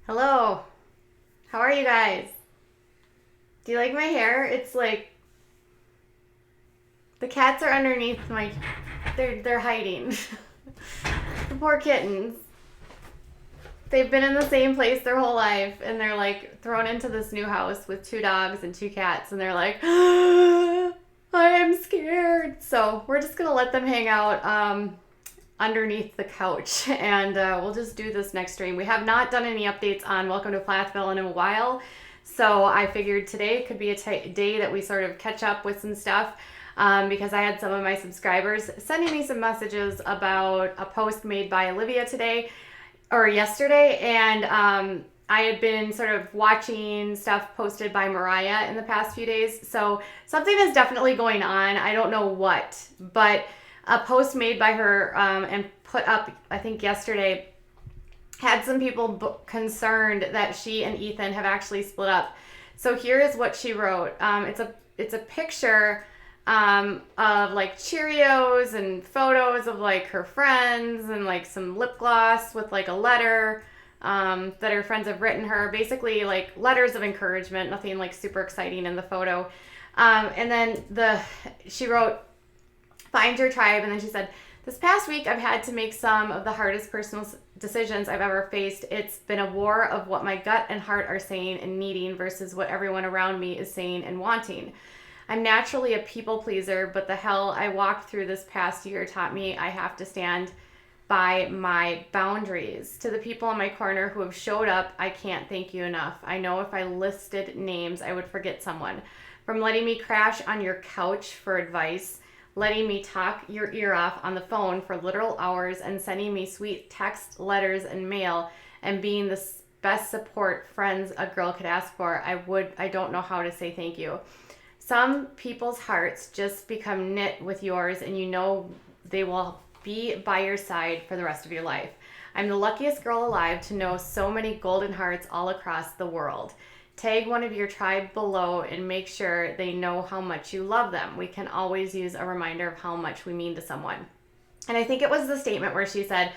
Hello. How are you guys? Do you like my hair? It's like the cats are underneath my they're hiding. The poor kittens. They've been in the same place their whole life and they're like thrown into this new house with two dogs and two cats and they're like I am scared. So, we're just going to let them hang out underneath the couch and we'll just do this next stream. We have not done any updates on Welcome to Plathville in a while, so I figured today could be a day that we sort of catch up with some stuff because I had some of my subscribers sending me some messages about a post made by Olivia today or yesterday, and I had been sort of watching stuff posted by Mariah in the past few days, so something is definitely going on. I don't know what, but a post made by her and put up, I think yesterday, had some people concerned that she and Ethan have actually split up. So here is what she wrote. It's a picture of like Cheerios and photos of like her friends and like some lip gloss with like a letter that her friends have written her. Basically like letters of encouragement, nothing like super exciting in the photo. And then she wrote, "Find your tribe," and then she said, "This past week I've had to make some of the hardest personal decisions I've ever faced. It's been a war of what my gut and heart are saying and needing versus what everyone around me is saying and wanting. I'm naturally a people pleaser, but the hell I walked through this past year taught me I have to stand by my boundaries. To the people in my corner who have showed up, I can't thank you enough. I know if I listed names, I would forget someone. From letting me crash on your couch for advice, letting me talk your ear off on the phone for literal hours, and sending me sweet text, letters, and mail, and being the best support friends a girl could ask for, I don't know how to say thank you. Some people's hearts just become knit with yours, and you know they will be by your side for the rest of your life. I'm the luckiest girl alive to know so many golden hearts all across the world. Tag one of your tribe below and make sure they know how much you love them. We can always use a reminder of how much we mean to someone." And I think it was the statement where she said,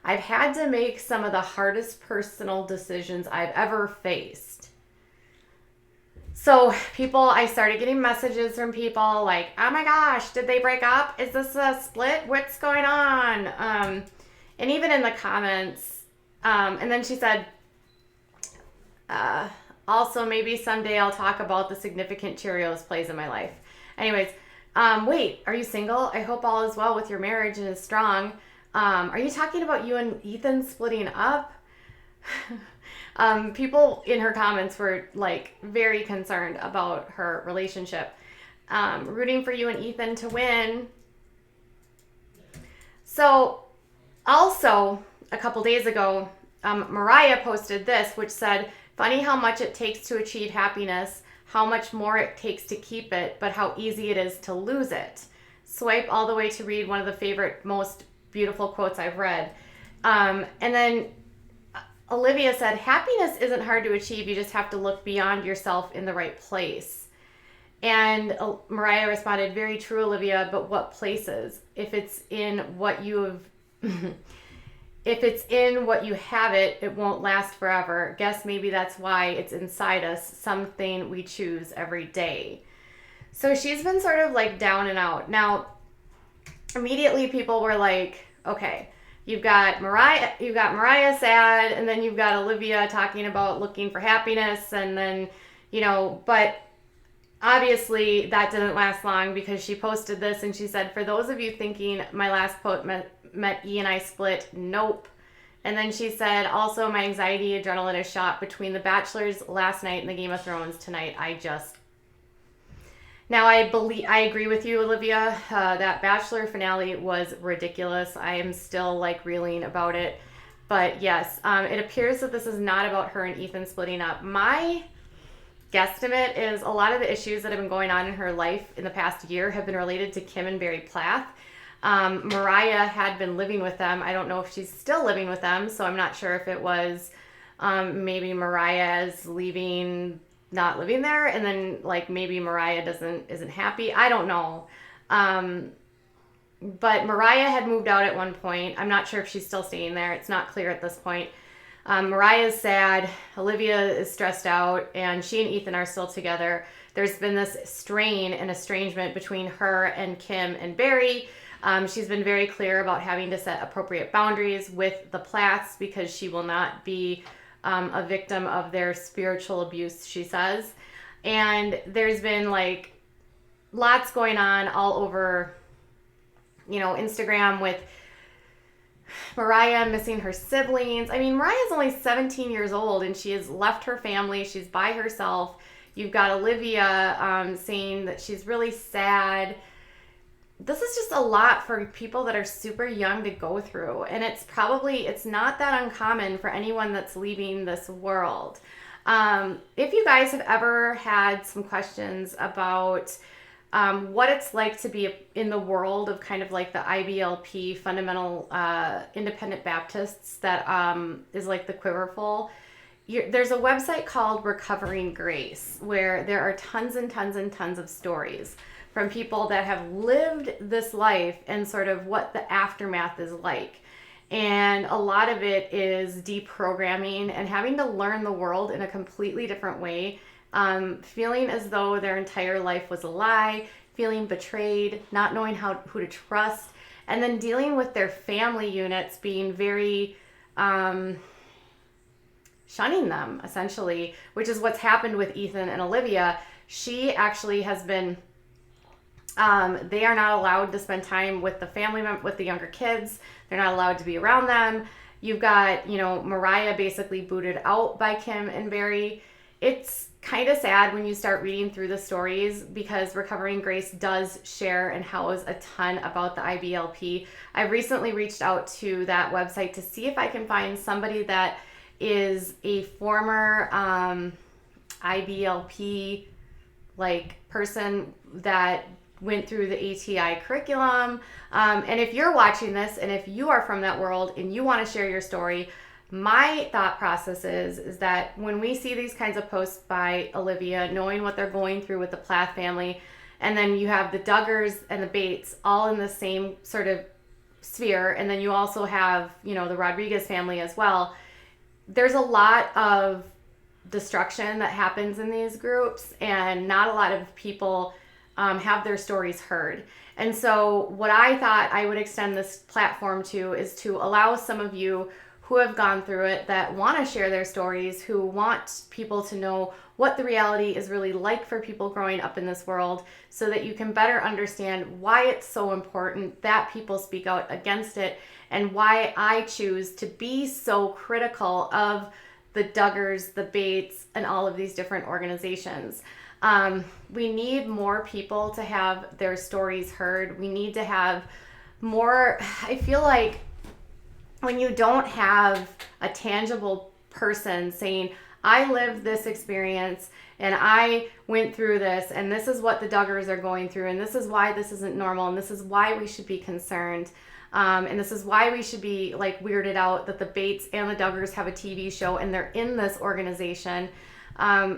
"I've had to make some of the hardest personal decisions I've ever faced." So I started getting messages from people like, "Oh my gosh, did they break up? Is this a split? What's going on?" And even in the comments, and then she said, "Also, maybe someday I'll talk about the significant Cheerios plays in my life." Anyways, wait, are you single? I hope all is well with your marriage and is strong. Are you talking about you and Ethan splitting up? People in her comments were like very concerned about her relationship. Rooting for you and Ethan to win. So, also, a couple days ago, Mariah posted this, which said, "Funny how much it takes to achieve happiness, how much more it takes to keep it, but how easy it is to lose it." Swipe all the way to read one of the favorite, most beautiful quotes I've read. And then Olivia said, "Happiness isn't hard to achieve. You just have to look beyond yourself in the right place." And Mariah responded, "Very true, Olivia, but what places? If it's in what you have... If it's in what you have it won't last forever. Guess maybe that's why it's inside us, something we choose every day." So she's been sort of like down and out. Now, immediately people were like, okay, you've got Mariah sad, and then you've got Olivia talking about looking for happiness, and then, but obviously that didn't last long because she posted this and she said, "For those of you thinking my last post met E and I split, nope." And then she said, "Also, my anxiety adrenaline is shot between The Bachelors last night and the Game of Thrones tonight. Now I agree with you, Olivia. That Bachelor finale was ridiculous. I am still like reeling about it. But yes, it appears that this is not about her and Ethan splitting up. My guesstimate is a lot of the issues that have been going on in her life in the past year have been related to Kim and Barry Plath. Mariah had been living with them. I don't know if she's still living with them, so I'm not sure if it was maybe Mariah's leaving, not living there, and then like maybe Mariah isn't happy. I don't know. But Mariah had moved out at one point. I'm not sure if she's still staying there. It's not clear at this point. Mariah's sad, Olivia is stressed out, and she and Ethan are still together. There's been this strain and estrangement between her and Kim and Barry. She's been very clear about having to set appropriate boundaries with the Plaths because she will not be a victim of their spiritual abuse, she says. And there's been like lots going on all over, Instagram with Mariah missing her siblings. I mean, Mariah's only 17 years old and she has left her family. She's by herself. You've got Olivia saying that she's really sad. This is just a lot for people that are super young to go through. And it's not that uncommon for anyone that's leaving this world. If you guys have ever had some questions about what it's like to be in the world of kind of like the IBLP, fundamental independent Baptists, that is like the Quiverful. There's a website called Recovering Grace where there are tons and tons and tons of stories from people that have lived this life and sort of what the aftermath is like. And a lot of it is deprogramming and having to learn the world in a completely different way. Feeling as though their entire life was a lie, feeling betrayed, not knowing who to trust, and then dealing with their family units being very shunning them, essentially, which is what's happened with Ethan and Olivia. She actually has been, they are not allowed to spend time with the family, with the younger kids. They're not allowed to be around them. You've got, Mariah basically booted out by Kim and Barry. It's kind of sad when you start reading through the stories because Recovering Grace does share and house a ton about the IBLP. I recently reached out to that website to see if I can find somebody that is a former IBLP person that went through the ATI curriculum. And if you're watching this and if you are from that world and you want to share your story, my thought process is that when we see these kinds of posts by Olivia, knowing what they're going through with the Plath family, and then you have the Duggars and the Bates all in the same sort of sphere, and then you also have, the Rodriguez family as well, there's a lot of destruction that happens in these groups, and not a lot of people have their stories heard. And so what I thought I would extend this platform to is to allow some of you who have gone through it, that want to share their stories, who want people to know what the reality is really like for people growing up in this world, so that you can better understand why it's so important that people speak out against it, and why I choose to be so critical of the Duggars, the Bates, and all of these different organizations. We need more people to have their stories heard. We need to have more, I feel like, when you don't have a tangible person saying, I lived this experience and I went through this, and this is what the Duggars are going through, and this is why this isn't normal, and this is why we should be concerned, and this is why we should be weirded out that the Bates and the Duggars have a TV show and they're in this organization.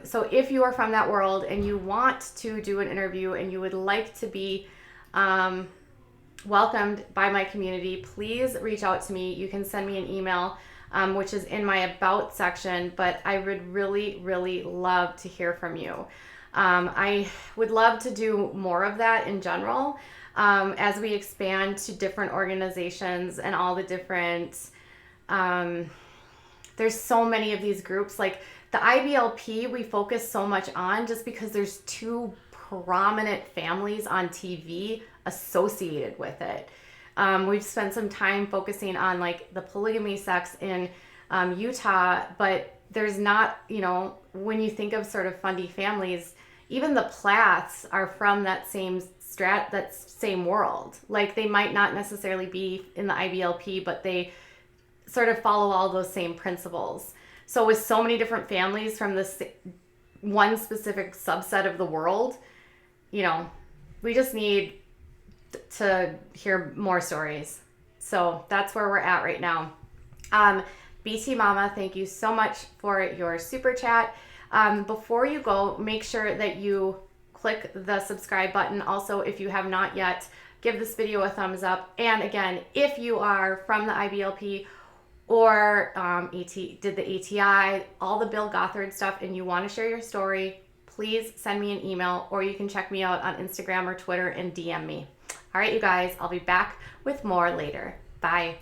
So if you are from that world and you want to do an interview and you would like to be welcomed by my community, please reach out to me. You can send me an email, which is in my About section, but I would really, really love to hear from you. I would love to do more of that in general, as we expand to different organizations and all the different, there's so many of these groups. Like the IBLP, we focus so much on just because there's two prominent families on TV associated with it. We've spent some time focusing on the polygamy sects in Utah, but there's not, when you think of sort of fundy families, even the Plaths are from that same same world. They might not necessarily be in the IBLP, but they sort of follow all those same principles. So with so many different families from this one specific subset of the world, we just need to hear more stories. So that's where we're at right now. BT Mama, thank you so much for your super chat. Before you go, make sure that you click the subscribe button. Also, if you have not yet, give this video a thumbs up. And again, if you are from the IBLP or did the ATI, all the Bill Gothard stuff, and you want to share your story, please send me an email, or you can check me out on Instagram or Twitter and DM me. All right, you guys, I'll be back with more later. Bye.